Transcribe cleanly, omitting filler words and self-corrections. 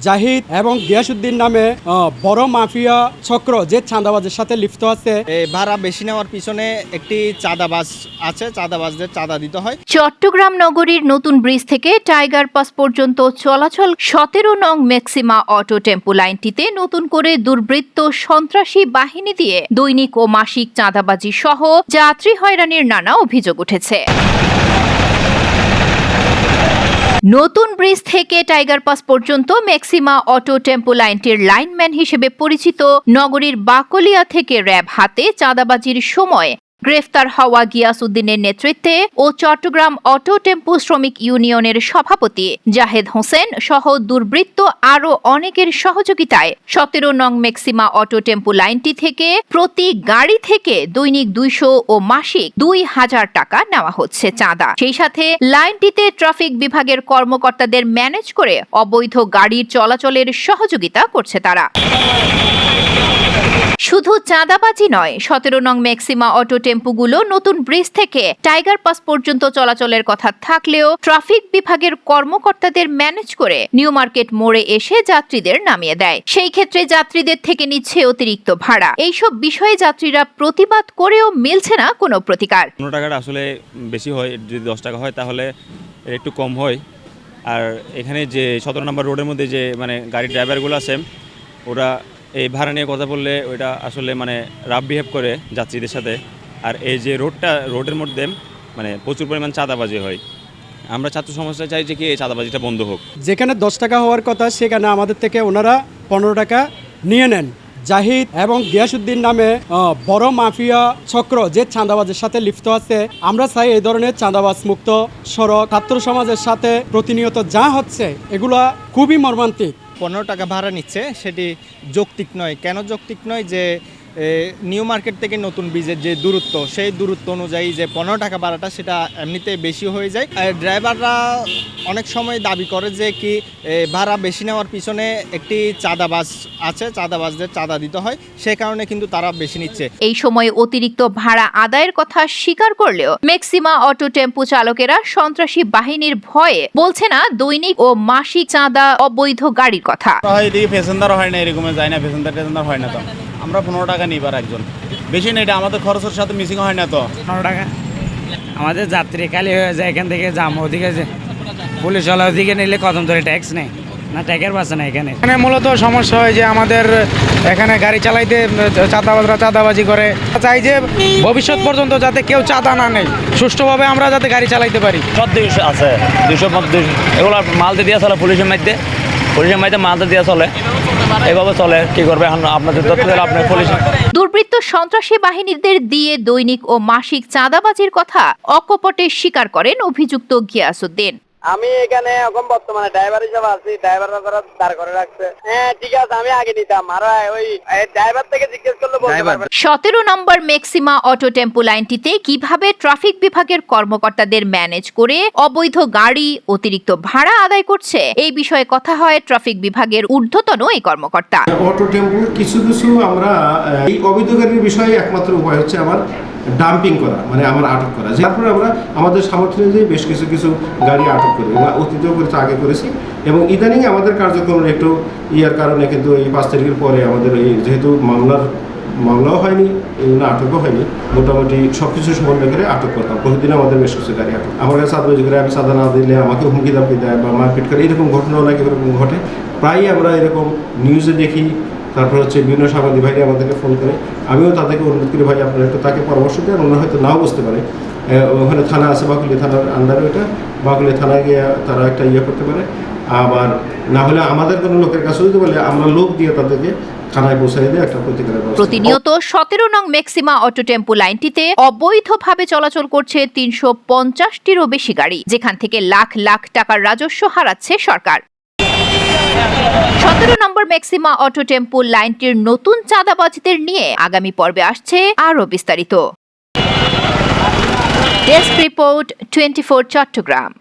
জাহিদ এবং গিয়াসউদ্দিন নামে বড় মাফিয়া চক্র যে চাঁদাবাজের সাথে লিপ্ত আছে। ভাড়া বেশি নেওয়ার পিছনে একটি চাঁদাবাজ আছে, চাঁদাবাজদের চাঁদা দিতে হয়। চট্টগ্রাম নগরীর নতুন ব্রিজ থেকে টাইগার পাস পর্যন্ত চলাচল 17 নং ম্যাক্সিমা অটো টেম্পো লাইনটিতে নতুন করে দুর্বৃত্ত সন্ত্রাসী বাহিনী দিয়ে দৈনিক ও মাসিক চাঁদাবাজি সহ যাত্রী হয়রানির নানা অভিযোগ উঠেছে। নতুন ব্রিজ থেকে টাইগার পাস পর্যন্ত ম্যাক্সিমা অটো টেম্পো লাইনটির লাইনম্যান হিসেবে পরিচিত নগরীর বাকলিয়া থেকে র্যাব হাতে চাঁদাবাজির সময় গ্রেফতার হওয়া গিয়াসউদ্দিনের নেতৃত্বে ও চট্টগ্রাম অটো টেম্পো শ্রমিক ইউনিয়নের সভাপতি জাহেদ হোসেন সহ দুর্বৃত্ত আরও অনেকের সহযোগিতায় 17 নং ম্যাক্সিমা অটো টেম্পো লাইনটি থেকে প্রতি গাড়ি থেকে দৈনিক 200 ও মাসিক 2000 টাকা নেওয়া হচ্ছে চাঁদা। সেই সাথে লাইনটিতে ট্রাফিক বিভাগের কর্মকর্তাদের ম্যানেজ করে অবৈধ গাড়ির চলাচলের সহযোগিতা করছে তারা। শুধু চাঁদাবাজি নয়, 17 নং ম্যাক্সিমা অটো টেম্পোগুলো নতুন ব্রিজ থেকে টাইগার পাস পর্যন্ত চলাচলের কথা থাকলেও ট্রাফিক বিভাগের কর্মকর্তাদের ম্যানেজ করে নিউ মার্কেট মোড়ে এসে যাত্রীদের নামিয়ে দেয়। সেই ক্ষেত্রে যাত্রীদের থেকে নিচ্ছে অতিরিক্ত ভাড়া। এইসব বিষয়ে যাত্রীরা প্রতিবাদ করেও মিলছে না কোনো প্রতিকার। 15 টাকাটা আসলে বেশি হয়, যদি 10 টাকা হয় তাহলে একটু কম হয়। আর এখানে যে 17 নম্বর রোডের মধ্যে যে গাড়ির ড্রাইভারগুলো আছে, ওরা এই ভাড়া নিয়ে কথা বললে ওইটা আসলে রাফ বিহেভ করে যাত্রীদের সাথে। আর এই যে রোডের মধ্যে প্রচুর পরিমাণ চাঁদাবাজি হয়। আমরা ছাত্র সমাজটা চাই যে কি এই চাঁদাবাজিটা বন্ধ হোক। যেখানে 10 টাকা হওয়ার কথা সেখানে আমাদের থেকে ওনারা 15 টাকা নিয়ে নেন। জাহিদ এবং গিয়াসউদ্দিন নামে বড় মাফিয়া চক্র যে চাঁদাবাজের সাথে লিপ্ত আছে। আমরা চাই এই ধরনের চাঁদাবাজ মুক্ত সড়ক। ছাত্র সমাজের সাথে প্রতিনিয়ত যা হচ্ছে এগুলা খুবই মর্মান্তিক। 15 টাকা ভাড়া নিচ্ছে, সেটি যৌক্তিক নয়। কেন যৌক্তিক নয়? যে নিউ মার্কেট থেকে নতুন ব্রিজের যে দূরত্ব, সেই দূরত্ব অনুযায়ী যে 15 টাকা ভাড়াটা সেটা এমনিতে বেশি হয়ে যায়। ড্রাইভাররা অনেক সময় দাবি করে যে কি ভাড়া বেশি নেওয়ার পিছনে একটি চাঁদাবাজ আছে, চাঁদাবাজদের চাঁদা দিতে হয়, সে কারণে কিন্তু তারা বেশি নিচ্ছে। এই সময় অতিরিক্ত ভাড়া আদায়ের কথা স্বীকার করলেও ম্যাক্সিমা অটো টেম্পো চালকেরা সন্ত্রাসী বাহিনীর ভয়ে বলছে না দৈনিক ও মাসিক চাঁদা অবৈধ গাড়ির কথা। প্যাসেঞ্জার হয় না, এরকম যায় না, প্যাসেঞ্জার হয় না। তো আমরা 15 টাকা নিবার একজন বেশি না, এটা আমাদের খরচের সাথে মিসিং হয় না। তো 15 টাকা আমাদের যাত্রী খালি হয়ে যায়। এখান থেকে যাম, ওদিকে যে পুলিশ হলে ওদিকে নিলে কদম ধরে ট্যাক্স নেই না, ট্যাগের বাসে না। এখানে মূলত সমস্যা হয় যে আমাদের এখানে গাড়ি চালাইতে চাঁদাবাজরা চাঁদাবাজি করে। চাই যে ভবিষ্যৎ পর্যন্ত যাতে কেউ চাঁদা না নেই, সুষ্ঠুভাবে আমরা যাতে গাড়ি চালাইতে পারি। সব 200 আছে, 250 এগুলো মাল দিয়ে চলে, পুলিশের মধ্যে মাল দিয়ে চলে, এভাবে চলে। কি করবে আপনাদের আপনার পুলিশ? দুর্বৃত্ত সন্ত্রাসী বাহিনীদের দিয়ে দৈনিক ও মাসিক চাঁদাবাজির কথা অকপটে স্বীকার করেন অভিযুক্ত গিয়াসউদ্দিন। আমি এখানে এখন বর্তমানে ড্রাইভার হিসেবে আছি। ড্রাইভাররা দাঁড় করে রাখছে। হ্যাঁ ঠিক আছে, আমি আগে নিতাম, আর ওই ড্রাইভার থেকে জিজ্ঞেস করলে বলতে পারবে। 17 নম্বর ম্যাক্সিমা অটো টেম্পো লাইনটিতে কিভাবে ট্রাফিক বিভাগের কর্মকর্তাদের ম্যানেজ করে অবৈধ গাড়ি অতিরিক্ত ভাড়া আদায় করছে, এই বিষয়ে কথা হয় ট্রাফিক বিভাগের ঊর্ধ্বতন এই কর্মকর্তা। অটো টেম্পোর কিছু আমরা এই অবৈধ গাড়ির বিষয়ে একমাত্র উপায় হচ্ছে আমার ডাম্পিং করা, আমার আটক করা। যার ফলে আমরা আমাদের সামর্থ্য অনুযায়ী বেশ কিছু গাড়ি আটক করি। অতীতেও করেছি, আগে করেছি, এবং ইদানিং আমাদের কার্যক্রমের একটু ইয়ার কারণে কিন্তু এই 5 তারিখের পরে আমাদের এই যেহেতু মামলাও হয়নি, আটকও হয়নি, মোটামুটি সব কিছু সমন্বয় করে আটক করতাম। প্রতিদিন আমাদের বেশ কিছু গাড়ি আটক। আমার কাছে চাঁদাবাজি করে, আমি চাঁদা না দিলে আমাকে হুমকি দামকি দেয় বা মারপিট করে, এরকম ঘটনাও নাকি এরকম ঘটে। প্রায়ই আমরা এরকম নিউজে দেখি। তারপর হচ্ছে বিভিন্ন সাংবাদিক ভাইরা আমাদেরকে ফোন করে, আমিও তাদেরকে অনুরোধ করি, ভাই আপনারা একটু তাকে পরামর্শ দেন। ওনারা হয়তো নাও বুঝতে পারে, ওখানে থানা আছে, বাকুলিয়া থানার আন্ডারে, ওইটা বাকুলিয়া থানায় গিয়ে তারা একটা করতে পারে। আবার না হলে আমাদের কোনো লোকের কাছে যদি বলে, আমরা লোক দিয়ে তাদেরকে থানায় পৌঁছাই দিয়ে একটা প্রতিকারের ব্যবস্থা। প্রতিনিয়ত 17 নং ম্যাক্সিমা অটো টেম্পো লাইনটিতে অবৈধভাবে চলাচল করছে 350টিরও বেশি গাড়ি, যেখান থেকে লাখ লাখ টাকার রাজস্ব হারাচ্ছে সরকার। 17 নম্বর ম্যাক্সিমা অটো টেম্পো লাইনটির নতুন চাঁদাবাজিদের নিয়ে আগামী পর্বে আসছে আরও বিস্তারিত। Desk report 24 Chittagong.